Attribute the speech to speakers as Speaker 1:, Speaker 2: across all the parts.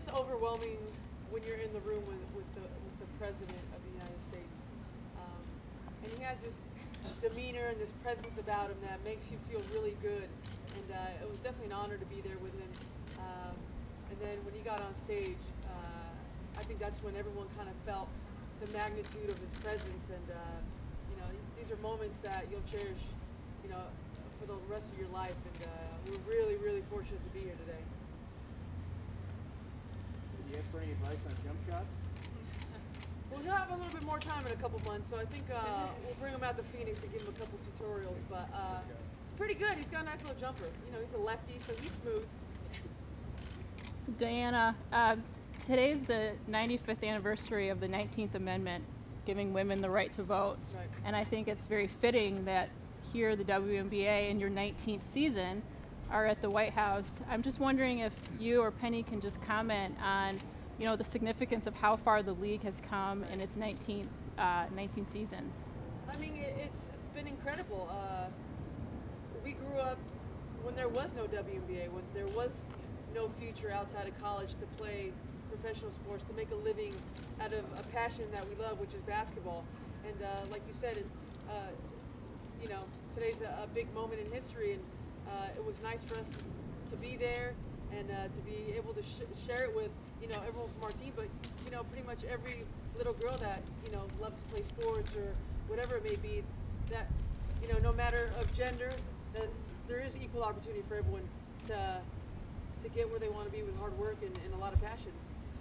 Speaker 1: just overwhelming when you're in the room with the President of the United States. And he has this demeanor and this presence about him that makes you feel really good. And it was definitely an honor to be there with him. And then when he got on stage, I think that's when everyone kind of felt the magnitude of his presence. And these are moments that you'll cherish, for the rest of your life. And we're really, really fortunate to be here today.
Speaker 2: Do you have any advice on jump shots?
Speaker 1: Well, he'll have a little bit more time in a couple months, so I think we'll bring him out to Phoenix and give him a couple tutorials. But he's pretty good. He's got a nice little jumper. He's a lefty, so he's smooth.
Speaker 3: Diana, today's the 95th anniversary of the 19th Amendment, giving women the right to vote.
Speaker 1: Right.
Speaker 3: And I think it's very fitting that here the WNBA in your 19th season are at the White House. I'm just wondering if you or Penny can just comment on, the significance of how far the league has come in its 19 seasons.
Speaker 1: I mean, it's been incredible. We grew up when there was no WNBA, when there was no future outside of college to play professional sports, to make a living out of a passion that we love, which is basketball. And like you said, today's a big moment in history, and it was nice for us to be there and to be able to share it with everyone from our team, but pretty much every little girl that loves to play sports or whatever it may be, that no matter of gender, that there is equal opportunity for everyone to get where they want to be with hard work and a lot of passion.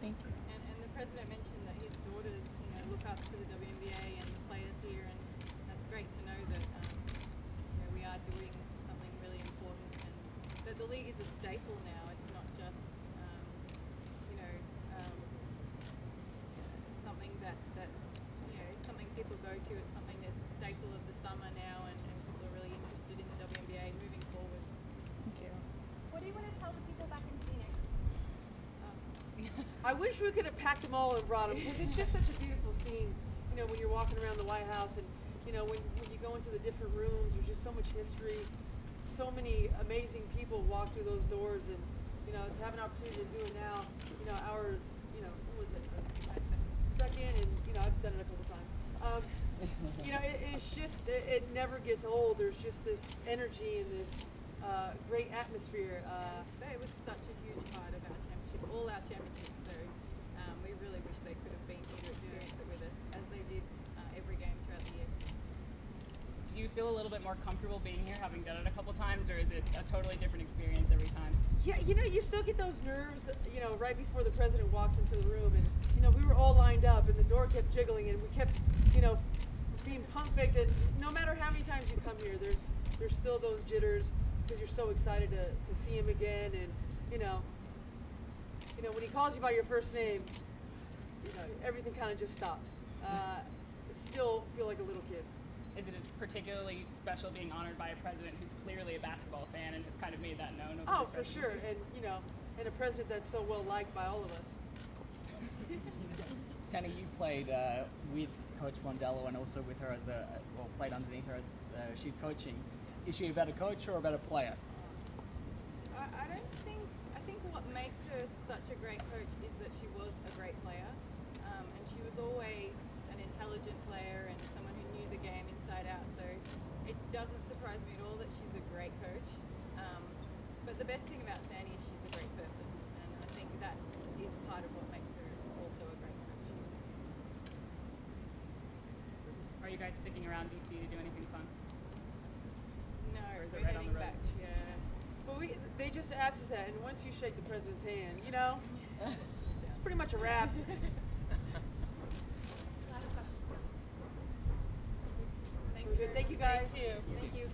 Speaker 3: Thank you.
Speaker 4: And the president mentioned that his daughters look up to the WNBA and the players here, and that's great to know that we are doing something really important, and that the league is a staple now. It's not just something that it's something people go to. It's something that's a staple of the summer now, and people are really interested in the WNBA moving forward.
Speaker 3: Thank you.
Speaker 5: What do you want to tell the people back in Phoenix?
Speaker 1: I wish we could have packed them all and brought them, because it's just such a beautiful scene, when you're walking around the White House, and when you go into the different rooms, there's just so much history, so many amazing people walk through those doors, and to have an opportunity to do it now, our what was it, second, and I've done it a couple times. It's just it never gets old. There's just this energy and this great atmosphere.
Speaker 4: It was such a huge part of our championship, all our championships. So we really wish they could have been here to experience it with us, as they did every game throughout the year.
Speaker 6: Do you feel a little bit more comfortable being here, having done it a couple times, or is it a totally different experience every time?
Speaker 1: Yeah, you still get those nerves, right before the president walks into the room, and we were all lined up, and the door kept jiggling, and we kept, being pump faked. And no matter how many times you come here, there's still those jitters because you're so excited to see him again, and when he calls you by your first name, everything kind of just stops. Still feel like a little kid.
Speaker 6: Is it particularly special being honored by a president who's clearly a basketball fan and has kind of made that known?
Speaker 1: Oh, for sure, and and a president that's so well liked by all of us.
Speaker 7: Penny, you played with Coach Mondello and also with her played underneath her as she's coaching. Is she a better coach or a better player?
Speaker 4: I think what makes her such a great coach is that she was a great player, and she was always an intelligent player and someone who knew the game inside out. So it doesn't surprise me at all that she's a great coach. But the best thing about Sandy is she's a great person, and I think that is part of what makes her also a great coach.
Speaker 6: Are you guys sticking around DC to do anything fun?
Speaker 4: No,
Speaker 6: Or is it
Speaker 4: we're
Speaker 6: right on
Speaker 4: heading
Speaker 6: the road?
Speaker 4: back.
Speaker 1: Yeah. But they just asked us that, and once you shake the president's hand, it's pretty much a wrap.
Speaker 5: Last question.
Speaker 4: Thank
Speaker 1: We're good. Thank you, guys.
Speaker 4: Thank you.